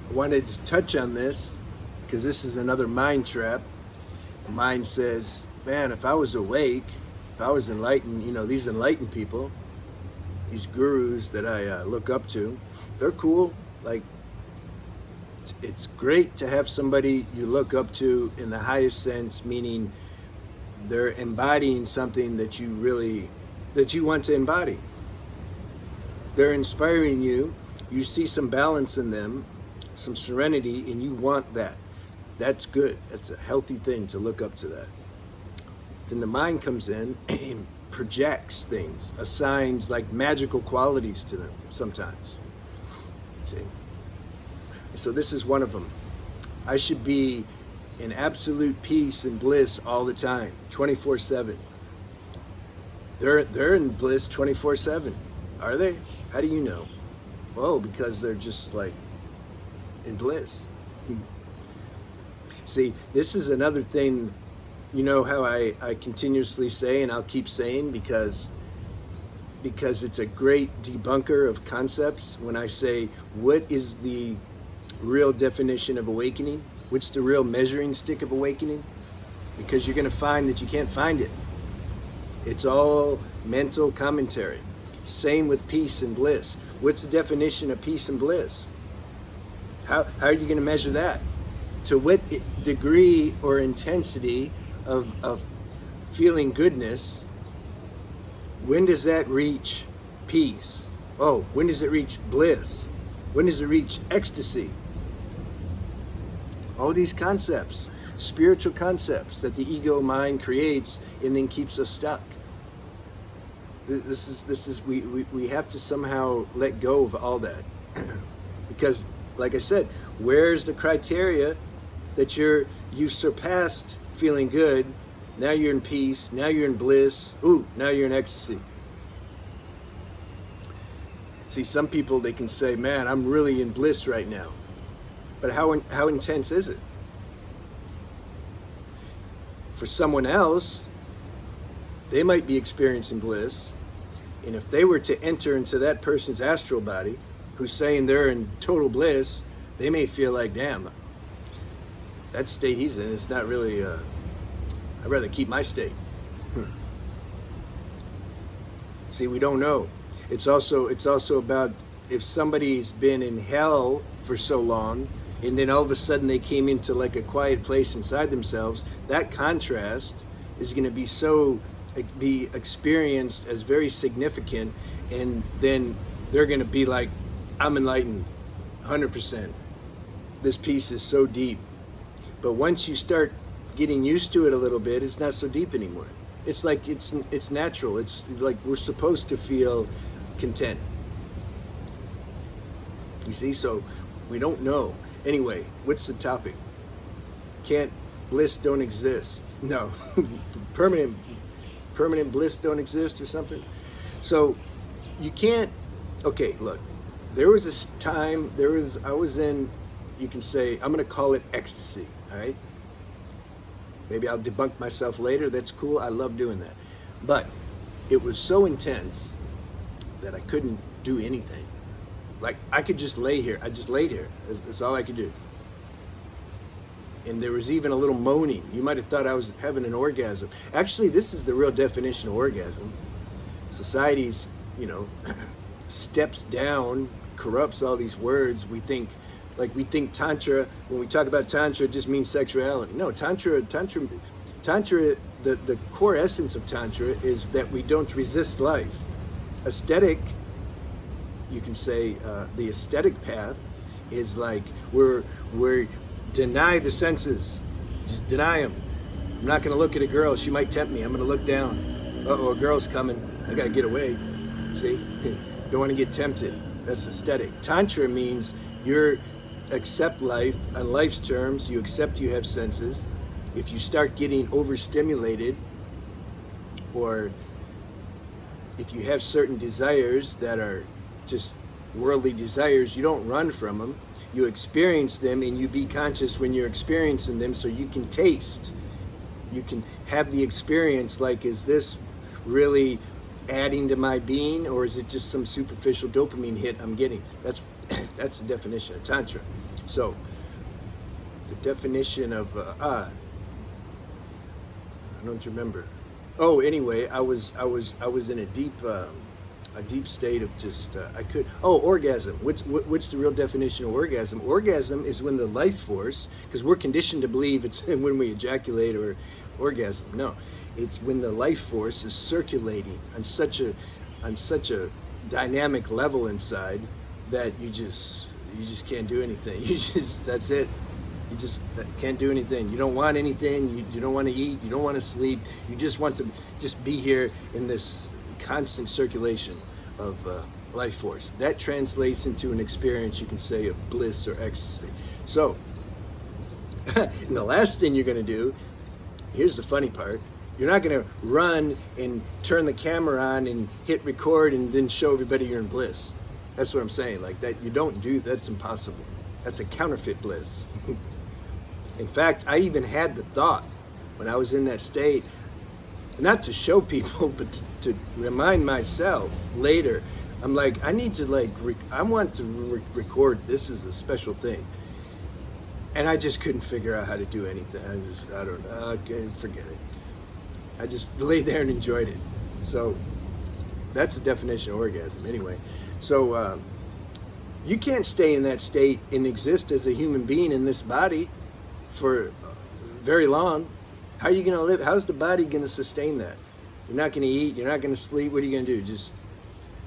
I wanted to touch on this because this is another mind trap. The mind says, man, if I was awake, if I was enlightened, these enlightened people, these gurus that I look up to, they're cool. Like, it's great to have somebody you look up to in the highest sense, meaning they're embodying something that you want to embody. They're inspiring you. You see some balance in them, some serenity, and you want that. That's good. That's a healthy thing to look up to that. Then the mind comes in and projects things, assigns like magical qualities to them sometimes. See? So this is one of them. I should be in absolute peace and bliss all the time, 24/7. They're in bliss 24/7. Are they? How do you know? Oh, because they're just like in bliss. See, this is another thing, how I continuously say, and I'll keep saying because it's a great debunker of concepts when I say, what is the real definition of awakening? What's the real measuring stick of awakening? Because you're going to find that you can't find it. It's all mental commentary. Same with peace and bliss. What's the definition of peace and bliss? How are you going to measure that? To what degree or intensity of feeling goodness, when does that reach peace? Oh, when does it reach bliss? When does it reach ecstasy? All these concepts, spiritual concepts that the ego mind creates and then keeps us stuck. This is we have to somehow let go of all that. Because like I said, where's the criteria that you surpassed feeling good, now you're in peace, now you're in bliss, now you're in ecstasy. See, some people, they can say, man, I'm really in bliss right now. But how intense is it? For someone else, they might be experiencing bliss, and if they were to enter into that person's astral body, who's saying they're in total bliss, they may feel like, damn, that state he's in is not really, I'd rather keep my state. See, we don't know. It's also about if somebody's been in hell for so long, and then all of a sudden they came into like a quiet place inside themselves, that contrast is going to be experienced as very significant, and then they're going to be like, I'm enlightened 100%. This piece is so deep. But once you start getting used to it a little bit, it's not so deep anymore. It's like it's natural. It's like we're supposed to feel content. You see, so we don't know. Anyway, what's the topic? Bliss don't exist. No, permanent bliss don't exist or something. So you can't. Okay, look. There was this time. I was in. You can say I'm going to call it ecstasy. All right. Maybe I'll debunk myself later. That's cool. I love doing that. But it was so intense that I couldn't do anything. Like, I could just lay here. I just laid here. That's all I could do. And there was even a little moaning. You might have thought I was having an orgasm. Actually, this is the real definition of orgasm. Society's, steps down, corrupts all these words. We think Tantra, when we talk about Tantra, it just means sexuality. No, Tantra, the core essence of Tantra is that we don't resist life. Aesthetic, you can say the aesthetic path is like we're deny the senses, just deny them. I'm not going to look at a girl, she might tempt me. I'm going to look down. Uh-oh, a girl's coming, I got to get away. See, don't want to get tempted. That's aesthetic. Tantra means you accept life on life's terms. You accept you have senses. If you start getting overstimulated, or if you have certain desires that are just worldly desires, you don't run from them. You experience them, and you be conscious when you're experiencing them, so you can taste. You can have the experience like, is this really adding to my being, or is it just some superficial dopamine hit I'm getting? That's That's the definition of Tantra. So, the definition of, I don't remember. Oh, anyway, I was in a deep state of just orgasm. What's the real definition of orgasm? Orgasm is when the life force, because we're conditioned to believe it's when we ejaculate or orgasm. No, it's when the life force is circulating on such a dynamic level inside that you just can't do anything. That's it. You just can't do anything. You don't want anything. You don't want to eat. You don't want to sleep. You just want to just be here in this constant circulation of life force. That translates into an experience, you can say, of bliss or ecstasy. So, and the last thing you're going to do, here's the funny part, you're not going to run and turn the camera on and hit record and then show everybody you're in bliss. That's what I'm saying. Like that, you don't do, that's impossible. That's a counterfeit bliss. In fact, I even had the thought when I was in that state, not to show people, but to remind myself later. I'm like, I need to I want to record. This is a special thing, and I just couldn't figure out how to do anything. I don't know. Okay, forget it. I just laid there and enjoyed it. So that's the definition of orgasm, anyway. So you can't stay in that state and exist as a human being in this body for very long. How are you going to live? How's the body going to sustain that? You're not going to eat. You're not going to sleep. What are you going to do?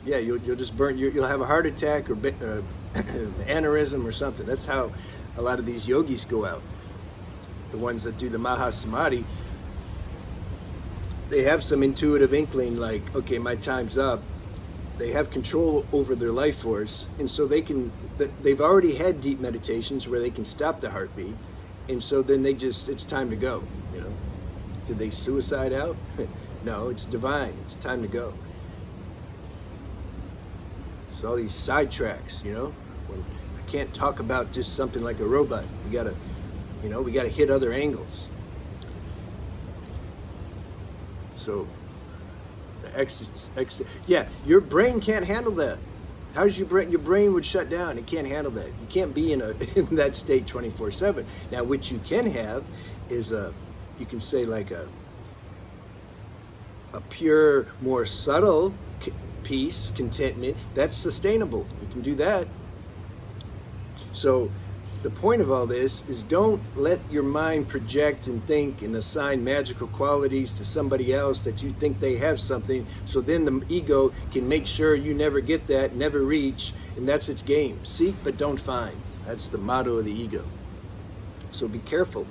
You'll just burn. You'll have a heart attack or aneurysm or something. That's how a lot of these yogis go out. The ones that do the Mahasamadhi, they have some intuitive inkling like, okay, my time's up. They have control over their life force, and so they've already had deep meditations where they can stop the heartbeat, and so then it's time to go, you know. Did they suicide out? No, it's divine. It's time to go. So all these sidetracks, you know. When I can't talk about just something like a robot. We gotta hit other angles. So your brain can't handle that. How's your brain? Your brain would shut down. It can't handle that. You can't be in that state 24/7. Now, what you can have is you can say like a pure, more subtle peace, contentment. That's sustainable. You can do that. So the point of all this is don't let your mind project and think and assign magical qualities to somebody else that you think they have something, so then the ego can make sure you never get that, never reach, and that's its game. Seek but don't find. That's the motto of the ego. So be careful.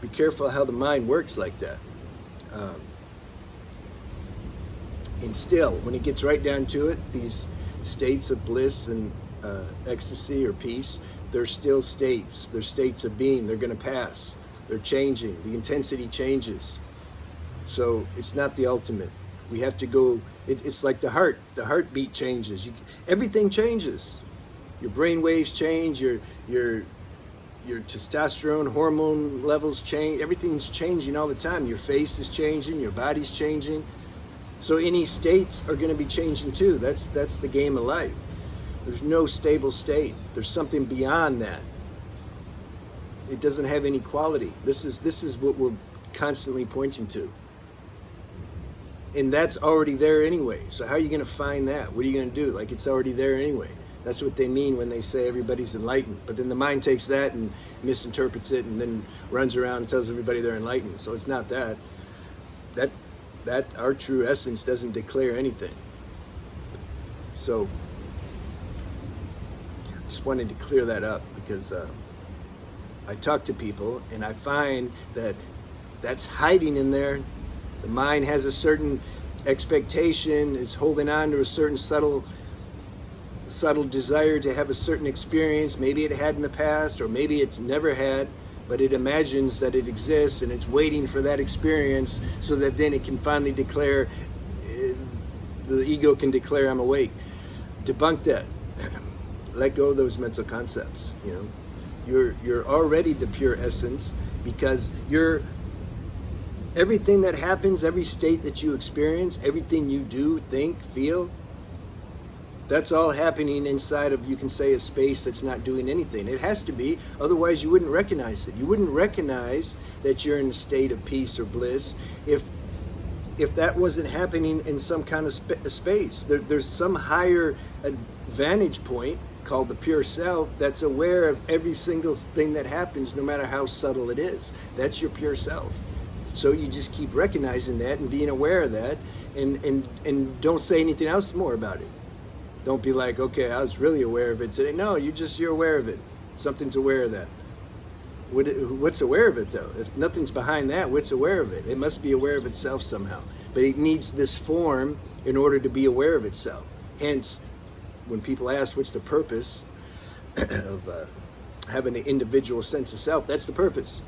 Be careful how the mind works like that. And still, when it gets right down to it, these states of bliss and ecstasy or peace, they're still states. They're states of being. They're going to pass. They're changing. The intensity changes. So it's not the ultimate. We have to go. It's like the heart. The heartbeat changes. Everything changes. Your brain waves change. Your testosterone hormone levels change. Everything's changing all the time. Your face is changing. Your body's changing. So any states are going to be changing too. That's the game of life. There's no stable state. There's something beyond that. It doesn't have any quality. This is what we're constantly pointing to. And that's already there anyway. So how are you going to find that? What are you going to do? Like, it's already there anyway. That's what they mean when they say everybody's enlightened. But then the mind takes that and misinterprets it and then runs around and tells everybody they're enlightened. So it's not that. That our true essence doesn't declare anything. So just wanted to clear that up because I talk to people and I find that that's hiding in there. The mind has a certain expectation. It's holding on to a certain subtle desire to have a certain experience. Maybe it had in the past, or maybe it's never had, but it imagines that it exists and it's waiting for that experience so that then it can finally declare, the ego can declare, I'm awake. Debunk that. Let go of those mental concepts. You know, you're already the pure essence, because everything that happens, every state that you experience, everything you do, think, feel, That's all happening inside of, you can say, a space that's not doing anything. It has to be, otherwise you wouldn't recognize it. You wouldn't recognize that you're in a state of peace or bliss if that wasn't happening in some kind of space. There's some higher vantage point called the pure self that's aware of every single thing that happens, no matter how subtle it is. That's your pure self. So you just keep recognizing that and being aware of that, and don't say anything else more about it. Don't be like, okay, I was really aware of it today. No, you're aware of it. Something's aware of that. What's aware of it though? If nothing's behind that, what's aware of it? It must be aware of itself somehow. But it needs this form in order to be aware of itself. Hence, when people ask what's the purpose of having an individual sense of self, that's the purpose.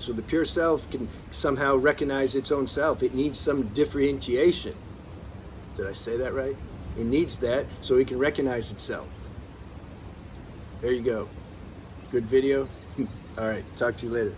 So the pure self can somehow recognize its own self. It needs some differentiation. Did I say that right? It needs that so it can recognize itself. There you go. Good video. All right, talk to you later.